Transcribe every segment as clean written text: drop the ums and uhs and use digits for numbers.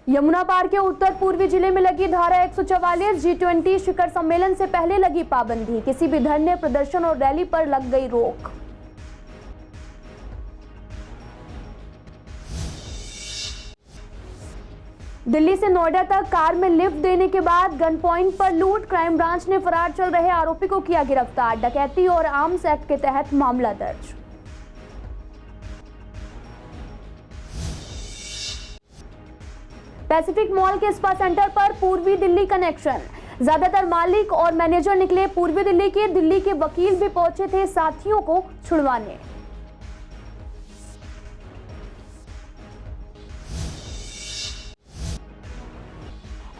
यमुना पार के उत्तर पूर्वी जिले में लगी धारा 144 G20 शिखर सम्मेलन से पहले लगी पाबंदी। किसी भी धरने, प्रदर्शन और रैली पर लग गई रोक। दिल्ली से नोएडा तक कार में लिफ्ट देने के बाद गन पॉइंट पर लूट। क्राइम ब्रांच ने फरार चल रहे आरोपी को किया गिरफ्तार। डकैती और आर्म्स एक्ट के तहत मामला दर्ज। पैसिफिक मॉल के स्पा सेंटर पर पूर्वी दिल्ली कनेक्शन। ज्यादातर मालिक और मैनेजर निकले पूर्वी दिल्ली के। दिल्ली के वकील भी पहुंचे थे साथियों को छुड़वाने।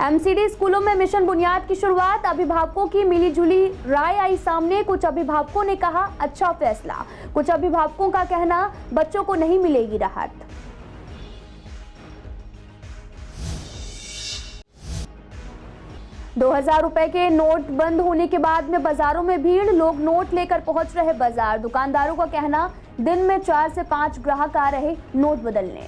एमसीडी स्कूलों में मिशन बुनियाद की शुरुआत। अभिभावकों की मिलीजुली राय आई सामने। कुछ अभिभावकों ने कहा अच्छा फैसला, कुछ अभिभावकों का कहना बच्चों को नहीं मिलेगी राहत। ₹2000 के नोट बंद होने के बाद में बाजारों में भीड़। लोग नोट लेकर पहुंच रहे बाजार। दुकानदारों का कहना दिन में 4 से 5 ग्राहक आ रहे नोट बदलने।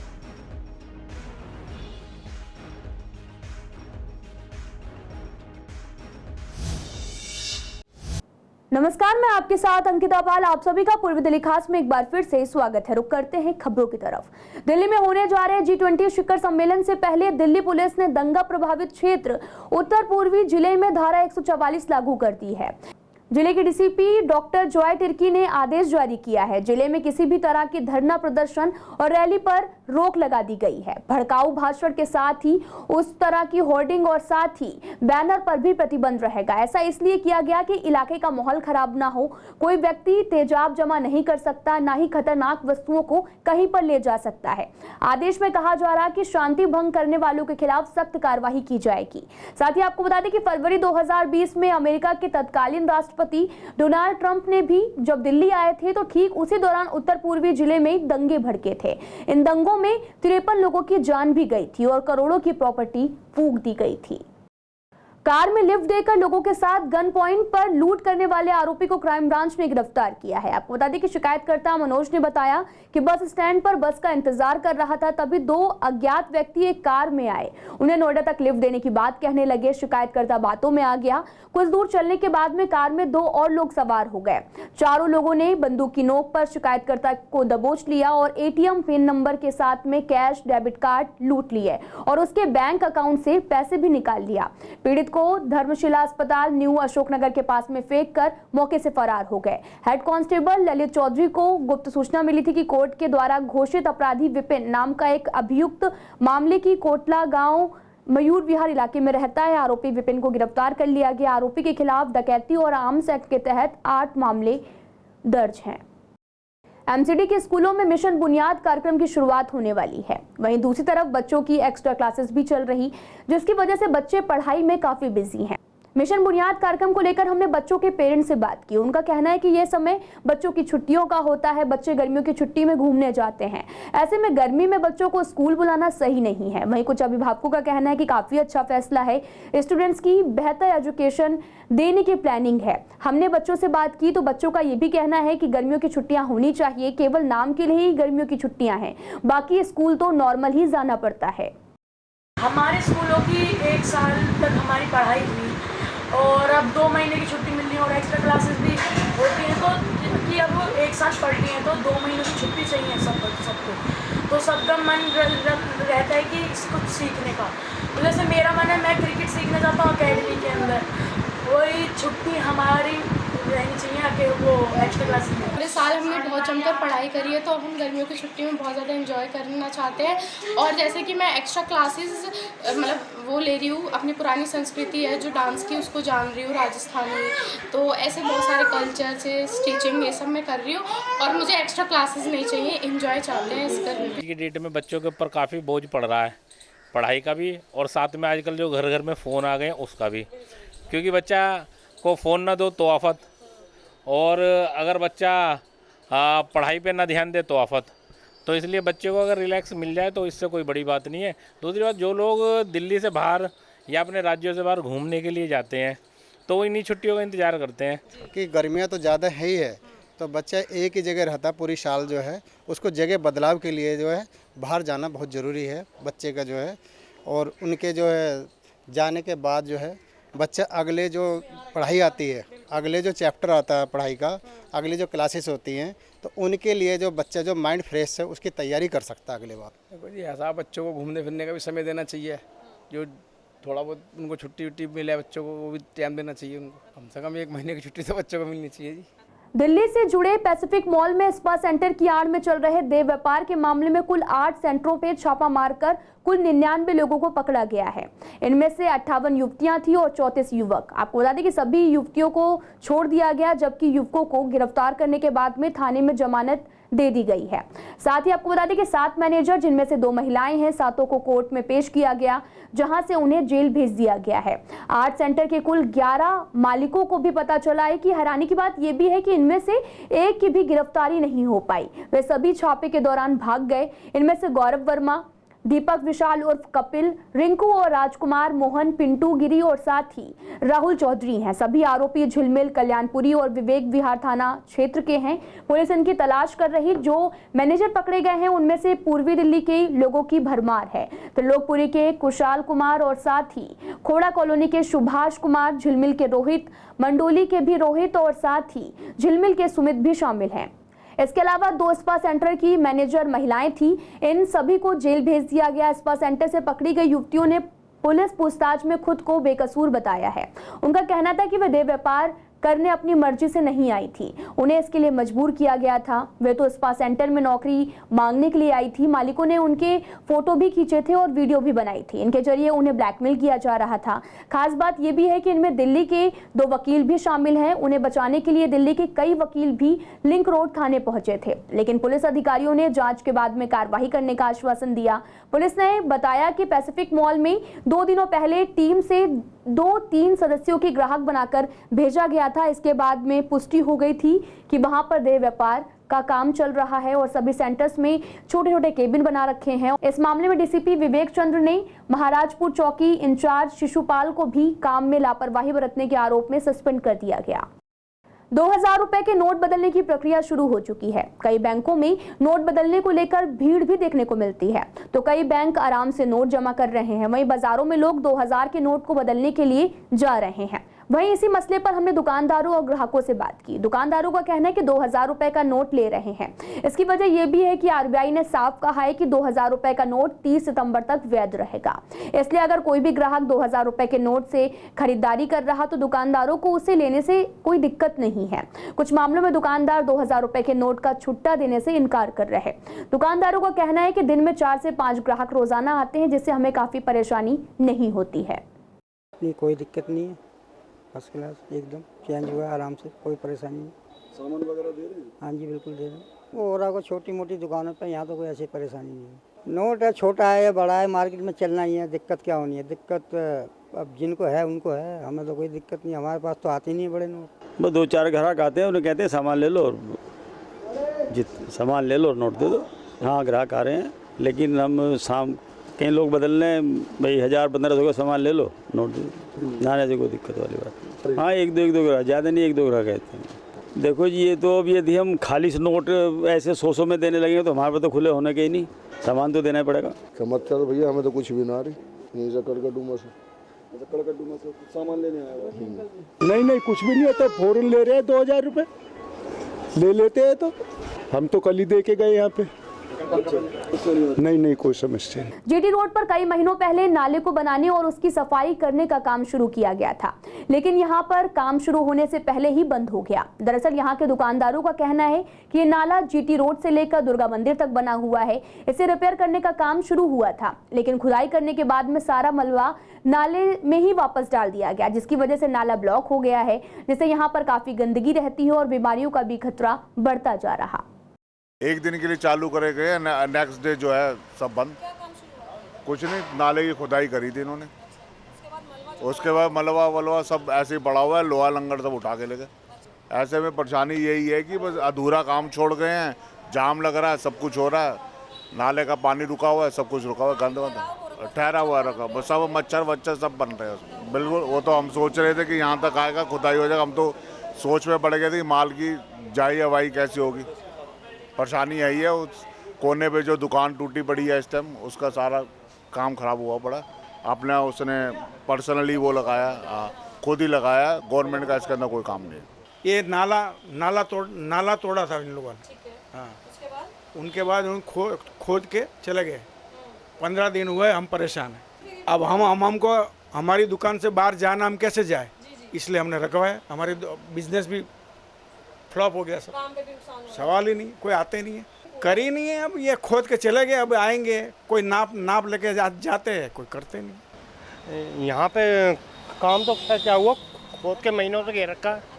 नमस्कार, मैं आपके साथ अंकिता पाल। आप सभी का पूर्वी दिल्ली खास में एक बार फिर से स्वागत है। रुक करते हैं खबरों की तरफ। दिल्ली में होने जा रहे G20 शिखर सम्मेलन से पहले दिल्ली पुलिस ने दंगा प्रभावित क्षेत्र उत्तर पूर्वी जिले में धारा 144 लागू कर दी है। जिले के डीसीपी डॉक्टर जॉय तिर्की ने आदेश जारी किया है। जिले में किसी भी तरह की धरना, प्रदर्शन और रैली पर रोक लगा दी गई है। भड़काऊ भाषण के साथ ही उस तरह की होर्डिंग और साथ ही बैनर पर भी प्रतिबंध रहेगा। ऐसा इसलिए किया गया कि इलाके का माहौल खराब ना हो। कोई व्यक्ति तेजाब जमा नहीं कर सकता, ना ही खतरनाक वस्तुओं को कहीं पर ले जा सकता है। आदेश में कहा जा रहा कि शांति भंग करने वालों के खिलाफ सख्त कार्रवाई की जाएगी। साथ ही आपको बता दें कि फरवरी 2020 में अमेरिका के तत्कालीन राष्ट्रपति डोनाल्ड ट्रंप ने भी जब दिल्ली आए थे तो ठीक उसी दौरान उत्तर पूर्वी जिले में दंगे भड़के थे। इन दंगों में 53 लोगों की जान भी गई थी और करोड़ों की प्रॉपर्टी फूंक दी गई थी। कार में लिफ्ट देकर लोगों के साथ गन पॉइंट पर लूट करने वाले आरोपी को क्राइम ब्रांच ने गिरफ्तार किया है। आपको बता दें कि शिकायतकर्ता मनोज ने बताया कि बस स्टैंड पर बस का इंतजार कर रहा था, तभी 2 अज्ञात व्यक्ति एक कार में आए। उन्हें नोएडा तक लिफ्ट देने की बात कहने लगे। शिकायतकर्ता बातों में आ गया। कुछ दूर चलने के बाद में कार में 2 और लोग सवार हो गए। चारों लोगों ने बंदूक की नोक पर शिकायतकर्ता को दबोच लिया और एटीएम पिन नंबर के साथ में कैश, डेबिट कार्ड लूट लिए और उसके बैंक अकाउंट से पैसे भी निकाल लिया। पीड़ित को धर्मशिला अस्पताल न्यू अशोकनगर के पास में फेंक कर मौके से फरार हो गए। हेड कांस्टेबल ललित चौधरी को गुप्त सूचना मिली थी कि कोर्ट के द्वारा घोषित अपराधी विपिन नाम का एक अभियुक्त मामले की कोटला गांव मयूर विहार इलाके में रहता है। आरोपी विपिन को गिरफ्तार कर लिया गया। आरोपी के खिलाफ डकैती और आर्म्स एक्ट के तहत 8 मामले दर्ज हैं। एमसीडी के स्कूलों में मिशन बुनियाद कार्यक्रम की शुरुआत होने वाली है। वहीं दूसरी तरफ बच्चों की एक्स्ट्रा क्लासेस भी चल रही, जिसकी वजह से बच्चे पढ़ाई में काफी बिजी हैं। मिशन बुनियाद कार्यक्रम को लेकर हमने बच्चों के पेरेंट्स से बात की। उनका कहना है कि यह समय बच्चों की छुट्टियों का होता है। बच्चे गर्मियों की छुट्टी में घूमने जाते हैं। ऐसे में गर्मी में बच्चों को स्कूल बुलाना सही नहीं है। वहीं कुछ अभिभावकों का कहना है कि काफी अच्छा फैसला है। स्टूडेंट्स की बेहतर एजुकेशन देने की प्लानिंग है। हमने बच्चों से बात की तो बच्चों का ये भी कहना है कि गर्मियों की छुट्टियां होनी चाहिए। केवल नाम के लिए ही गर्मियों की छुट्टियां हैं, बाकी स्कूल तो नॉर्मल ही जाना पड़ता है। हमारे स्कूलों की 1 साल तक हमारी पढ़ाई हुई और अब 2 महीने की छुट्टी मिलनी है और एक्स्ट्रा क्लासेस भी होती हैं, तो कि अब 1 साल पढ़ रही हैं तो 2 महीनों की छुट्टी चाहिए सबको। तो सबका मन रहता है कि कुछ सीखने का। तो जैसे मेरा मन है, मैं क्रिकेट सीखना चाहता हूँ अकेडमी के अंदर, वही छुट्टी हमारी रहनी चाहिए कि वो एक्स्ट्रा क्लासेस में। पूरे साल हमने बहुत जमकर पढ़ाई करी है, तो हम गर्मियों की छुट्टी में बहुत ज़्यादा एंजॉय करना चाहते हैं। और जैसे कि मैं एक्स्ट्रा क्लासेस मतलब वो ले रही हूँ, अपनी पुरानी संस्कृति है जो डांस की उसको जान रही हूँ, राजस्थानी, तो ऐसे बहुत सारे कल्चर से स्टिचिंग ये सब मैं कर रही हूँ और मुझे एक्स्ट्रा क्लासेस नहीं चाहिए, एंजॉय चाहते हैं इस गर्मी की डेट में। बच्चों के ऊपर काफ़ी बोझ पड़ रहा है, पढ़ाई का भी और साथ में आजकल जो घर घर में फ़ोन आ गए हैं उसका भी, क्योंकि बच्चा को फ़ोन ना दो तो आफत, और अगर बच्चा पढ़ाई पे ना ध्यान दे तो आफत। तो इसलिए बच्चे को अगर रिलैक्स मिल जाए तो इससे कोई बड़ी बात नहीं है। दूसरी बात, जो लोग दिल्ली से बाहर या अपने राज्यों से बाहर घूमने के लिए जाते हैं तो वो इन्हीं छुट्टियों का इंतज़ार करते हैं कि गर्मियाँ तो ज़्यादा है ही है, तो बच्चा एक ही जगह रहता पूरी साल जो है, उसको जगह बदलाव के लिए जो है बाहर जाना बहुत ज़रूरी है बच्चे का जो है। और उनके जो है जाने के बाद जो है बच्चा अगले जो पढ़ाई आती है, अगले जो चैप्टर आता है पढ़ाई का, अगली जो क्लासेस होती हैं, तो उनके लिए जो बच्चा जो माइंड फ्रेश है उसकी तैयारी कर सकता है अगले बार। देखो जी, ऐसा बच्चों को घूमने फिरने का भी समय देना चाहिए। जो थोड़ा बहुत उनको छुट्टी वुट्टी मिले बच्चों को, वो भी टाइम देना चाहिए उनको। कम से कम 1 महीने की छुट्टी तो बच्चों को मिलनी चाहिए जी। दिल्ली से जुड़े पैसिफिक मॉल में स्पा सेंटर की आड़ में चल रहे देह व्यापार के मामले में कुल 8 सेंटरों पे छापा मारकर कुल 99 लोगों को पकड़ा गया है। इनमें से 58 युवतियां थी और 34 युवक। आपको बता दें कि सभी युवतियों को छोड़ दिया गया, जबकि युवकों को गिरफ्तार करने के बाद में थाने में जमानत दे दी गई है। साथ ही आपको बता दें कि 7 मैनेजर, जिनमें से 2 महिलाएं हैं, 7 को कोर्ट में पेश किया गया, जहां से उन्हें जेल भेज दिया गया है। 8 सेंटर के कुल 11 मालिकों को भी पता चला है कि हैरानी की बात यह भी है कि इनमें से एक की भी गिरफ्तारी नहीं हो पाई। वे सभी छापे के दौरान भाग गए। इनमें से गौरव वर्मा, दीपक विशाल उर्फ कपिल, रिंकू और राजकुमार, मोहन, पिंटू गिरी और साथ ही राहुल चौधरी हैं। सभी आरोपी झिलमिल, कल्याणपुरी और विवेक विहार थाना क्षेत्र के हैं। पुलिस इनकी तलाश कर रही। जो मैनेजर पकड़े गए हैं उनमें से पूर्वी दिल्ली के लोगों की भरमार है। त्रिलोकपुरी के कुशाल कुमार और साथ ही खोड़ा कॉलोनी के सुभाष कुमार, झिलमिल के रोहित, मंडोली के भी रोहित और साथ ही झिलमिल के सुमित भी शामिल हैं। इसके अलावा 2 स्पा सेंटर की मैनेजर महिलाएं थी। इन सभी को जेल भेज दिया गया। स्पा सेंटर से पकड़ी गई युवतियों ने पुलिस पूछताछ में खुद को बेकसूर बताया है। उनका कहना था कि वे देह व्यापार करने अपनी मर्जी से नहीं आई थी, उन्हें इसके लिए मजबूर किया गया था। वे तो स्पा सेंटर में नौकरी मांगने के लिए आई थी। मालिकों ने उनके फोटो भी खींचे थे और वीडियो भी बनाई थी। इनके जरिए उन्हें ब्लैकमेल किया जा रहा था। खास बात यह भी है कि इनमें दिल्ली के 2 वकील भी शामिल हैं। उन्हें बचाने के लिए दिल्ली के कई वकील भी लिंक रोड थाने पहुंचे थे, लेकिन पुलिस अधिकारियों ने जांच के बाद में कार्रवाई करने का आश्वासन दिया। पुलिस ने बताया कि पैसिफिक मॉल में 2 दिनों पहले टीम से 2-3 सदस्यों की ग्राहक बनाकर भेजा गया था। इसके बाद में पुष्टि हो गई थी कि वहां पर देह व्यापार का काम चल रहा है और सभी सेंटर्स में छोटे छोटे केबिन बना रखे हैं। इस मामले में डीसीपी विवेक चंद्र ने महाराजपुर चौकी इंचार्ज शिशुपाल को भी काम में लापरवाही बरतने के आरोप में सस्पेंड कर दिया गया। 2000 रुपए के नोट बदलने की प्रक्रिया शुरू हो चुकी है। कई बैंकों में नोट बदलने को लेकर भीड़ भी देखने को मिलती है, तो कई बैंक आराम से नोट जमा कर रहे हैं। वहीं बाजारों में लोग 2000 के नोट को बदलने के लिए जा रहे हैं। वहीं इसी मसले पर हमने दुकानदारों और ग्राहकों से बात की। दुकानदारों का कहना है कि 2000 रुपए का नोट ले रहे हैं। इसकी वजह यह भी है कि आरबीआई ने साफ कहा है कि 2000 रुपए का नोट 30 सितंबर तक वैध रहेगा। इसलिए अगर कोई भी ग्राहक 2000 रुपए के नोट से खरीदारी कर रहा तो दुकानदारों को उसे लेने से कोई दिक्कत नहीं है। कुछ मामलों में दुकानदार 2000 रुपए के नोट का छुट्टा देने से इनकार कर रहे। दुकानदारों का कहना है कि दिन में 4 से 5 ग्राहक रोजाना आते हैं, जिससे हमें काफी परेशानी नहीं होती है। कोई दिक्कत नहीं है, फर्स्ट क्लास एकदम चेंज हुआ आराम से, कोई परेशानी नहीं। सामान वगैरह दे रहे हैं? हाँ जी बिल्कुल दे रहे हैं। वो हो रहा को छोटी मोटी दुकानों पे, यहाँ तो कोई ऐसी परेशानी नहीं है। नोट है, छोटा है या बड़ा है, मार्केट में चलना ही है। दिक्कत क्या होनी है? दिक्कत अब जिनको है उनको है, हमें तो कोई दिक्कत नहीं। हमारे पास तो आते नहीं बड़े नोट। बस 2-4 ग्राहक आते हैं, उन्हें कहते हैं सामान ले लो और सामान ले लो और नोट दे दो। हाँ ग्राहक आ रहे हैं, लेकिन हम शाम कई लोग बदल रहे हैं, भाई 1000-1500 का सामान ले लो नोट दे दो। ना से कोई दिक्कत वाली बात। हाँ एक दो ग्राहक, ज़्यादा नहीं, 1-2 ग्राहक कहते हैं। देखो जी, ये तो अब यदि हम खाली नोट ऐसे 100 में देने लगेंगे तो हमारे पास तो खुले होने के ही नहीं, सामान तो देना ही पड़ेगा। समझता तो भैया हमें तो कुछ भी ना आ रही, यहीं से कड़कड़ूमा से सामान लेने आया। नहीं कुछ भी नहीं होता, फौरन ले रहे हैं 2000 रुपये ले लेते हैं। तो हम तो कल ही दे के गए यहाँ पे। नहीं कोई समस्या नहीं। जीटी रोड पर कई महीनों पहले नाले को बनाने और उसकी सफाई करने का काम शुरू किया गया था, लेकिन यहां पर काम शुरू होने से पहले ही बंद हो गया। दरअसल यहां के दुकानदारों का कहना है कि ये नाला जीटी रोड से लेकर दुर्गा मंदिर तक बना हुआ है। इसे रिपेयर करने का काम शुरू हुआ था, लेकिन खुदाई करने के बाद में सारा मलबा नाले में ही वापस डाल दिया गया, जिसकी वजह से नाला ब्लॉक हो गया है, जिससे यहाँ पर काफी गंदगी रहती है और बीमारियों का भी खतरा बढ़ता जा रहा। एक दिन के लिए चालू करे गए, नेक्स्ट डे जो है सब बंद। कुछ नहीं, नाले की खुदाई करी थी इन्होंने, उसके बाद मलबा वलवा सब ऐसे ही पड़ा हुआ है, लोहा लंगर सब उठा के ले गए। ऐसे में परेशानी यही है कि बस अधूरा काम छोड़ गए हैं, जाम लग रहा है, सब कुछ हो रहा है, नाले का पानी रुका हुआ है, सब कुछ रुका हुआ है, गंद वंद ठहरा हुआ रखा, बस सब मच्छर वच्छर सब बन रहे हैं। बिल्कुल, वो तो हम सोच रहे थे कि यहाँ तक आएगा, खुदाई हो जाएगा। हम तो सोच में पड़ गए थे कि माल की जाई हवाई कैसी होगी। परेशानी यही है, उस कोने पे जो दुकान टूटी पड़ी है इस टाइम, उसका सारा काम खराब हुआ पड़ा। अपने उसने पर्सनली वो लगाया, खुद ही लगाया। गवर्नमेंट का इसके अंदर कोई काम नहीं। ये नाला तोड़ा था इन लोगों ने। हाँ, उनके बाद खोद के चले गए। 15 दिन हुए, हम परेशान हैं। अब हमको हमारी दुकान से बाहर जाना, हम कैसे जाए, इसलिए हमने रखवाया। हमारे बिजनेस भी फ्लॉप हो गया। सवाल ही नहीं, कोई आते नहीं है, कर ही नहीं है। अब ये खोद के चले गए, अब आएंगे कोई नाप लेके जाते हैं, कोई करते नहीं। यहाँ पे काम तो क्या हुआ, खोद के महीनों से घेर रखा है।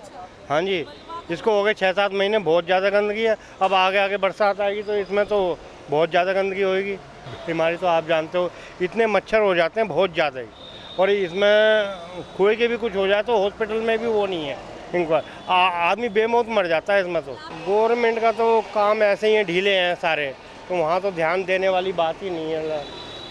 हाँ जी, इसको हो गए 6-7 महीने, बहुत ज़्यादा गंदगी है। अब आगे बरसात आएगी तो इसमें तो बहुत ज़्यादा गंदगी होएगी। बीमारी तो आप जानते हो, इतने मच्छर हो जाते हैं बहुत ज़्यादा ही, और इसमें कोई के भी कुछ हो जाए तो हॉस्पिटल में भी वो नहीं है, इनका आदमी बेमौत मर जाता है इसमें। तो गवर्नमेंट का तो काम ऐसे ही है, ढीले हैं सारे, तो वहाँ तो ध्यान देने वाली बात ही नहीं है।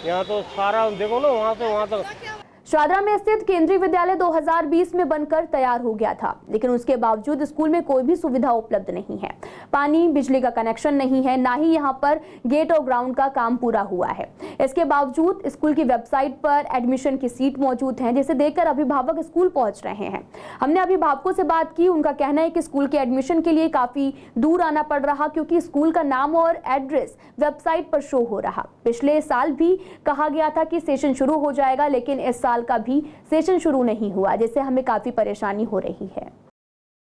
यहाँ तो सारा देखो ना, वहाँ से वहाँ तक। शादरा में स्थित केंद्रीय विद्यालय 2020 में बनकर तैयार हो गया था, लेकिन उसके बावजूद स्कूल में कोई भी सुविधा उपलब्ध नहीं है। पानी बिजली का कनेक्शन नहीं है, ना ही यहां पर गेट और ग्राउंड का काम पूरा हुआ है। इसके बावजूद स्कूल की वेबसाइट पर एडमिशन की सीट मौजूद हैं, जिसे देखकर अभिभावक स्कूल पहुंच रहे हैं। हमने अभिभावकों से बात की, उनका कहना है कि स्कूल के एडमिशन के लिए काफी दूर आना पड़ रहा, क्योंकि स्कूल का नाम और एड्रेस वेबसाइट पर शो हो रहा। पिछले साल भी कहा गया था कि सेशन शुरू हो जाएगा, लेकिन इस साल का भी सेशन शुरू नहीं हुआ, जिससे हमें काफी परेशानी हो रही है।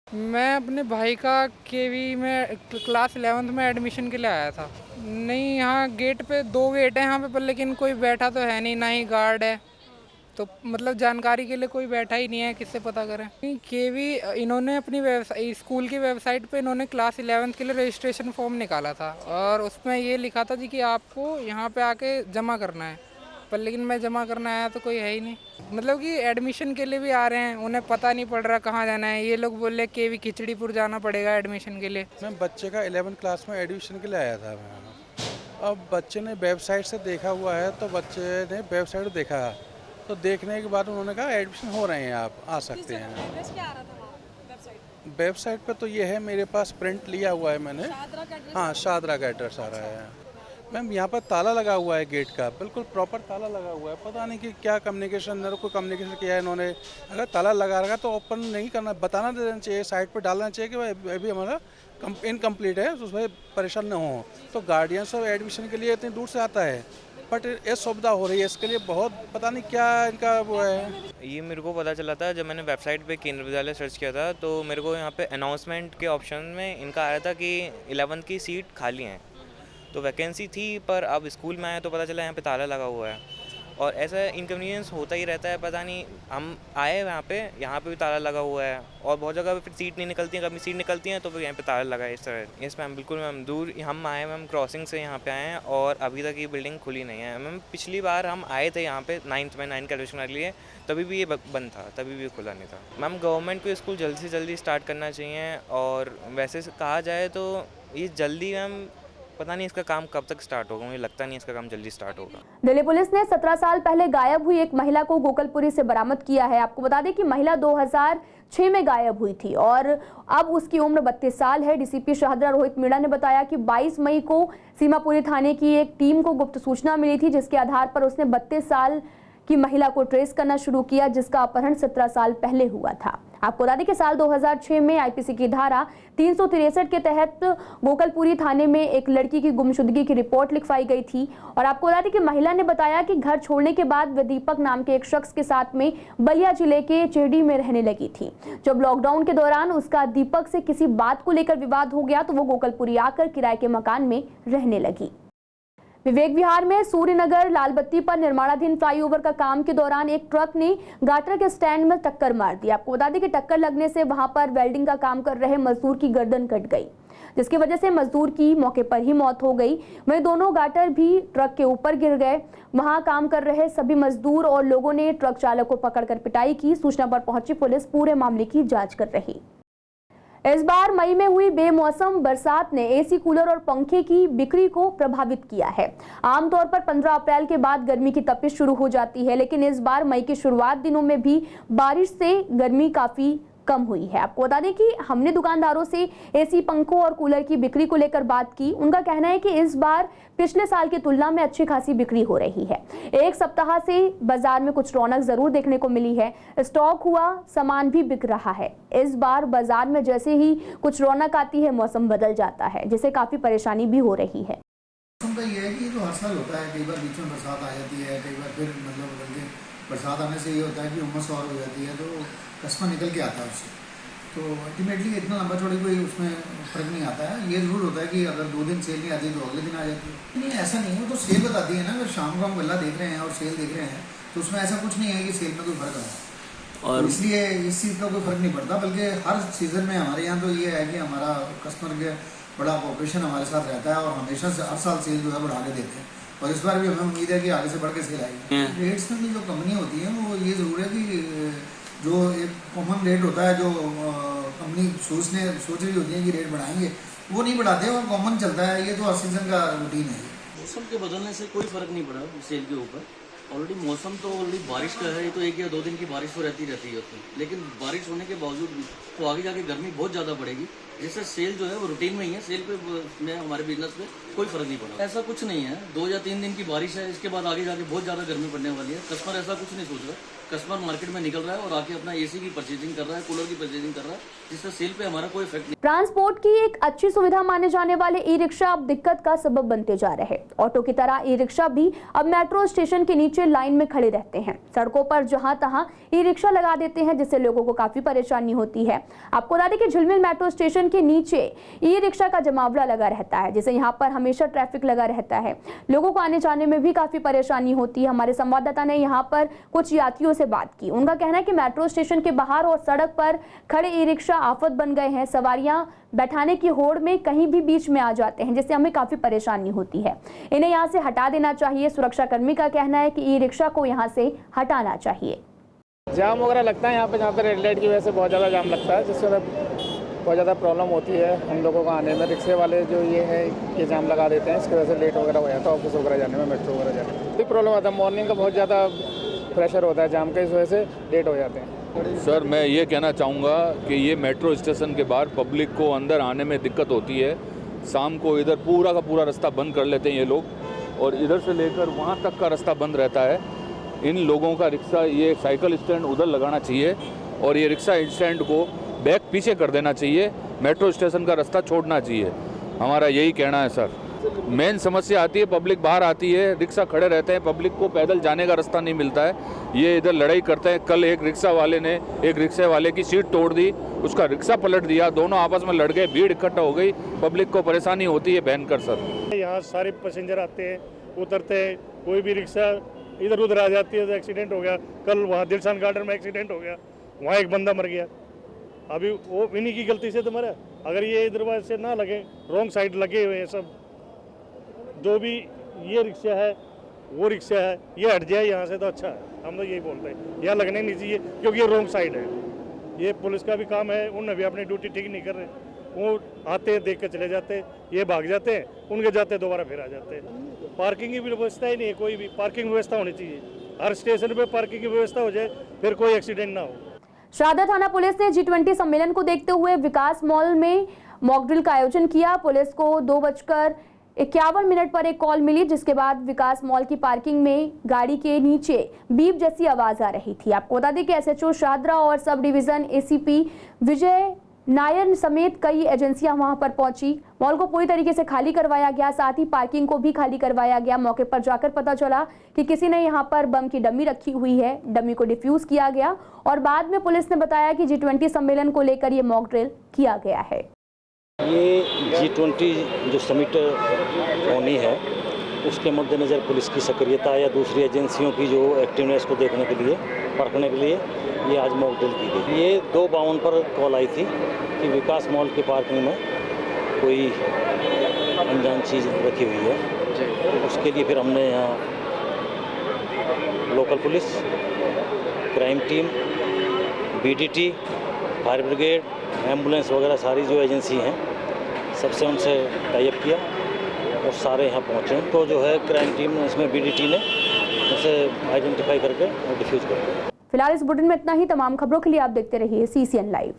मैं अपने भाई का केवी में क्लास 11th में एडमिशन के लिए आया था। नहीं, यहाँ गेट पे 2 गेट हैं यहाँ पे, पर लेकिन कोई बैठा तो है नहीं, ना ही गार्ड है, तो मतलब जानकारी के लिए कोई बैठा ही नहीं है, किससे पता करें। केवी इन्होंने अपनी स्कूल की वेबसाइट पे इन्होंने क्लास 11th के लिए रजिस्ट्रेशन फॉर्म निकाला था, और उसमें ये लिखा था जी कि आपको यहाँ पे आके जमा करना है, पर लेकिन मैं जमा करना आया तो कोई है ही नहीं। मतलब कि एडमिशन के लिए भी आ रहे हैं, उन्हें पता नहीं पड़ रहा कहाँ जाना है। ये लोग बोल रहे केवी खिचड़ीपुर जाना पड़ेगा एडमिशन के लिए। मैं बच्चे का 11th क्लास में एडमिशन के लिए आया था मैं। अब बच्चे ने वेबसाइट से देखा हुआ है, तो बच्चे ने वेबसाइट देखा, तो देखने के बाद उन्होंने कहा एडमिशन हो रहे हैं, आप आ सकते हैं। वेबसाइट पे तो ये है, मेरे पास प्रिंट लिया हुआ है मैंने। हाँ, शादरा का एड्रेस आ रहा है। मैम यहाँ पर ताला लगा हुआ है गेट का, बिल्कुल प्रॉपर ताला लगा हुआ है। पता नहीं कि क्या कम्युनिकेशन को कम्युनिकेशन किया है इन्होंने। अगर ताला लगा रखा तो ओपन नहीं करना, बताना देना चाहिए, साइड पर डालना चाहिए कि भाई अभी हमारा इनकम्प्लीट है, तो उसमें परेशान न हो। तो गार्डियन सब एडमिशन के लिए इतनी दूर से आता है, बट ये सुविधा हो रही है, इसके लिए बहुत पता नहीं क्या इनका वो है। ये मेरे को पता चला था जब मैंने वेबसाइट पे केंद्रीय विद्यालय सर्च किया था, तो मेरे को यहाँ पे अनाउंसमेंट के ऑप्शन में इनका आया था कि 11th की सीट खाली हैं, तो वैकेंसी थी, पर अब स्कूल में आए तो पता चला यहाँ पे ताला लगा हुआ है। और ऐसा इनकन्वीनियंस होता ही रहता है, पता नहीं, हम आए यहाँ पे भी ताला लगा हुआ है, और बहुत जगह पे फिर सीट नहीं निकलती है, कभी सीट निकलती है तो फिर यहाँ पे ताला लगा है इस तरह। यस मैम, बिल्कुल मैम, दूर हम आए मैम, क्रॉसिंग से यहाँ पे आए हैं, और अभी तक ये बिल्डिंग खुली नहीं है मैम। पिछली बार हम आए थे यहाँ पे 9th का एडमिशन के लिए, तभी भी ये बंद था, तभी भी खुला नहीं था। मैम, गवर्नमेंट को स्कूल जल्दी से जल्दी स्टार्ट करना चाहिए, और वैसे कहा जाए तो ये जल्दी मैम, पता नहीं इसका काम कब तक स्टार्ट होगा, मुझे लगता नहीं इसका काम जल्दी स्टार्ट होगा। दिल्ली पुलिस ने 17 साल पहले गायब हुई एक महिला को गोकलपुरी से बरामद किया है। आपको बता दें कि महिला 2006 में गायब हुई थी और अब उसकी उम्र 32 साल है। डीसीपी शाहदरा रोहित मीणा ने बताया कि 22 मई को सीमापुरी थाने की एक टीम को गुप्त सूचना मिली थी, जिसके आधार पर उसने 32 साल की महिला को ट्रेस करना शुरू किया, जिसका अपहरण 17 साल पहले हुआ था। आपको बता दें कि साल 2006 में आईपीसी की धारा 363 के तहत गोकलपुरी थाने में एक लड़की की गुमशुदगी की रिपोर्ट लिखवाई गई थी। और आपको बता दें कि महिला ने बताया कि घर छोड़ने के बाद वह दीपक नाम के एक शख्स के साथ में बलिया जिले के चेहड़ी में रहने लगी थी। जब लॉकडाउन के दौरान उसका दीपक से किसी बात को लेकर विवाद हो गया तो वो गोकलपुरी आकर किराए के मकान में रहने लगी। विवेक विहार में सूर्यनगर लाल बत्ती पर निर्माणाधीन फ्लाईओवर का काम के दौरान एक ट्रक ने गाटर के स्टैंड में टक्कर मार दी। आपको बता दें कि टक्कर लगने से वहां पर वेल्डिंग का काम कर रहे मजदूर की गर्दन कट गई, जिसकी वजह से मजदूर की मौके पर ही मौत हो गई। वहीं दोनों गाटर भी ट्रक के ऊपर गिर गए। वहां काम कर रहे सभी मजदूर और लोगों ने ट्रक चालक को पकड़कर पिटाई की। सूचना पर पहुंची पुलिस पूरे मामले की जाँच कर रही। इस बार मई में हुई बेमौसम बरसात ने एसी, कूलर और पंखे की बिक्री को प्रभावित किया है। आमतौर पर 15 अप्रैल के बाद गर्मी की तपिश शुरू हो जाती है, लेकिन इस बार मई के शुरुआत दिनों में भी बारिश से गर्मी काफी कम हुई है। आपको बता दें कि हमने दुकानदारों से एसी, पंखों और कूलर की बिक्री को लेकर बात की। उनका कहना है कि इस बार पिछले साल की तुलना में अच्छी खासी बिक्री हो रही है। एक सप्ताह से बाजार में कुछ रौनक जरूर देखने को मिली है, स्टॉक हुआ सामान भी बिक रहा है। इस बार बाजार में जैसे ही कुछ रौनक आती है मौसम बदल जाता है, जिससे काफी परेशानी भी हो रही है। मौसम का ये है कि तो हर साल होता है, कई बार बीच में बरसात आ जाती है, कई बार फिर मतलब बल्कि बरसात आने से ये होता है कि उमस और हो जाती है, तो कस्टमर निकल के आता है उससे। तो अल्टीमेटली इतना लंबा चौड़ी कोई उसमें फ़र्क नहीं आता है। ये ज़रूर होता है कि अगर 2 दिन सेल नहीं आती तो अगले दिन आ जाती है। नहीं, ऐसा नहीं है, वो तो सेल बताती है ना। अगर शाम को हम गल्ला देख रहे हैं और सेल देख रहे हैं तो उसमें ऐसा कुछ नहीं है कि सेल में कोई फ़र्क आया। और इसलिए इस चीज़ का कोई फ़र्क नहीं पड़ता, बल्कि हर सीज़न में हमारे यहाँ तो ये है कि हमारा कस्टमर के बड़ा कोऑपरेशन हमारे साथ रहता है और हमेशा से हर साल सेल जो है बढ़ा के देते हैं। और इस बार भी हमें उम्मीद है कि आगे से बढ़ के सेल आएगी। रेट्स में भी जो कंपनी होती है वो ये ज़रूर है कि जो एक कॉमन रेट होता है, जो कंपनी सोच रही होती है कि रेट बढ़ाएंगे, वो नहीं बढ़ाते और कॉमन चलता है। ये तो हर सीज़न का रूटीन है। मौसम के बदलने से कोई फ़र्क नहीं पड़ा सेल के ऊपर। ऑलरेडी मौसम तो ऑलरेडी बारिश का है, तो 1 या 2 दिन की बारिश तो रहती है उसमें, लेकिन बारिश होने के बावजूद भी तो आगे जाके गर्मी बहुत ज़्यादा बढ़ेगी, जिससे सेल जो है वो रूटीन में ही है। सेल पे में हमारे बिजनेस में कोई फ़र्क नहीं पड़ा। ऐसा कुछ नहीं है, 2 या 3 दिन की बारिश है, इसके बाद आगे जाके बहुत ज़्यादा गर्मी पड़ने वाली है। कस्टमर ऐसा कुछ नहीं सोच रहा, कस्टमर मार्केट में निकल रहा है और आके अपना एसी की परचेजिंग कर रहा है, कूलर की परचेजिंग कर रहा है, जिससे सेल पे हमारा कोई इफेक्ट नहीं। ट्रांसपोर्ट की एक अच्छी सुविधा माने जाने वाले ई रिक्शा अब दिक्कत का सबब बनते जा रहे हैं। ऑटो की तरह ई रिक्शा भी अब मेट्रो स्टेशन के नीचे लाइन में खड़े रहते हैं। सड़कों पर जहां तहां ई रिक्शा लगा देते हैं, जिससे लोगों को काफी परेशानी होती है। आपको बता दें कि झिलमिल मेट्रो स्टेशन के नीचे ई रिक्शा का जमावड़ा लगा रहता है, जिससे यहाँ पर हमेशा ट्रैफिक लगा रहता है। लोगों को आने जाने में भी काफी परेशानी होती है। हमारे संवाददाता ने यहाँ पर कुछ यात्रियों से बात की। उनका कहना है कि मेट्रो स्टेशन के बाहर और सड़क पर खड़े ई रिक्शा आफत बन गए हैं। सवारियां बैठाने की होड़ में कहीं भी बीच में आ जाते हैं, जिससे हमें काफी परेशानी होती है। इन्हें यहाँ से हटा देना चाहिए। सुरक्षा कर्मी का कहना है कि ई रिक्शा को यहाँ से हटाना चाहिए। जाम वगैरह लगता है यहाँ पे, जहाँ पे रेड लाइट की वजह से बहुत ज़्यादा जाम लगता है, जिससे बहुत ज़्यादा प्रॉब्लम होती है हम लोगों को आने में। रिक्शे वाले जो ये है कि जाम लगा देते हैं, इसकी वजह से लेट वगैरह हो जाता है ऑफिस वगैरह जाने में, मेट्रो वगैरह जाने में कोई प्रॉब्लम आता है। मॉर्निंग का बहुत ज़्यादा प्रेशर होता है जाम का, इस वजह से लेट हो जाते हैं। सर मैं ये कहना चाहूँगा कि ये मेट्रो स्टेशन के बाहर पब्लिक को अंदर आने में दिक्कत होती है। शाम को इधर पूरा का पूरा रास्ता बंद कर लेते हैं ये लोग, और इधर से लेकर वहाँ तक का रास्ता बंद रहता है। इन लोगों का रिक्शा, ये साइकिल स्टैंड उधर लगाना चाहिए और ये रिक्शा स्टैंड को बैक पीछे कर देना चाहिए। मेट्रो स्टेशन का रास्ता छोड़ना चाहिए, हमारा यही कहना है सर। मेन समस्या आती है, पब्लिक बाहर आती है, रिक्शा खड़े रहते हैं, पब्लिक को पैदल जाने का रास्ता नहीं मिलता है। ये इधर लड़ाई करते हैं। कल एक रिक्शा वाले ने एक रिक्शे वाले की सीट तोड़ दी, उसका रिक्शा पलट दिया, दोनों आपस में लड़ गए, भीड़ इकट्ठा हो गई, पब्लिक को परेशानी होती है भयंकर सर। यहाँ सारे पैसेंजर आते हैं, उतरते हैं, कोई भी रिक्शा इधर उधर आ जाती है तो एक्सीडेंट हो गया। कल वहाँ दिलशान गार्डन में एक्सीडेंट हो गया, वहाँ एक बंदा मर गया। अभी वो इन्हीं की गलती से तो मरा। अगर ये इधर से ना लगे, रॉन्ग साइड लगे हुए हैं सब, जो भी ये रिक्शा है वो रिक्शा है, ये हट जाए यहाँ से तो अच्छा है। हम तो यही बोलते हैं, यहाँ लगने नहीं चाहिए, क्योंकि ये रॉन्ग साइड है। ये पुलिस का भी काम है, उन्हें भी अपनी ड्यूटी ठीक नहीं कर रहे। वो आते हैं, देख के चले जाते हैं, ये भाग जाते हैं, उनके जाते दोबारा फिर आ जाते हैं। पार्किंग की व्यवस्था ही नहीं है, कोई भी पार्किंग व्यवस्था होनी चाहिए। हर स्टेशन पे पार्किंग की व्यवस्था हो जाए, फिर कोई एक्सीडेंट ना हो। श्राद्धा थाना पुलिस ने G20 सम्मेलन को देखते हुए विकास मॉल में मॉक ड्रिल का आयोजन किया। पुलिस को 2:51 पर एक कॉल मिली, जिसके बाद विकास मॉल की पार्किंग में गाड़ी के नीचे बीप जैसी आवाज आ रही थी। आपको बता दें कि SHO शाद्रा और सब डिवीजन ACP विजय नायर समेत कई एजेंसियां वहां पर पहुंची। मॉल को पूरी तरीके से खाली करवाया गया, साथ ही पार्किंग को भी खाली करवाया गया। मौके पर जाकर पता चला कि किसी ने यहां पर बम की डमी रखी हुई है। डमी को डिफ्यूज किया गया और बाद में पुलिस ने बताया कि G20 सम्मेलन को लेकर ये मॉक ड्रिल किया गया है। ये G20 जो समिट होनी है, उसके मद्देनज़र पुलिस की सक्रियता या दूसरी एजेंसियों की जो एक्टिवनेस को देखने के लिए, परखने के लिए ये आज मॉक ड्रिल की गई। ये 2:52 पर कॉल आई थी कि विकास मॉल की पार्किंग में कोई अनजान चीज़ रखी हुई है। तो उसके लिए फिर हमने यहाँ local police, crime team, BDT, fire brigade, ambulance वगैरह सारी जो एजेंसी हैं, सबसे उनसे टाई अप किया और सारे यहाँ पहुँचे। तो जो है क्राइम टीम, इसमें BDT ने उसे आइडेंटिफाई करके डिफ्यूज़ कर दिया। फिलहाल इस बुलेटिन में इतना ही। तमाम खबरों के लिए आप देखते रहिए CCN लाइव।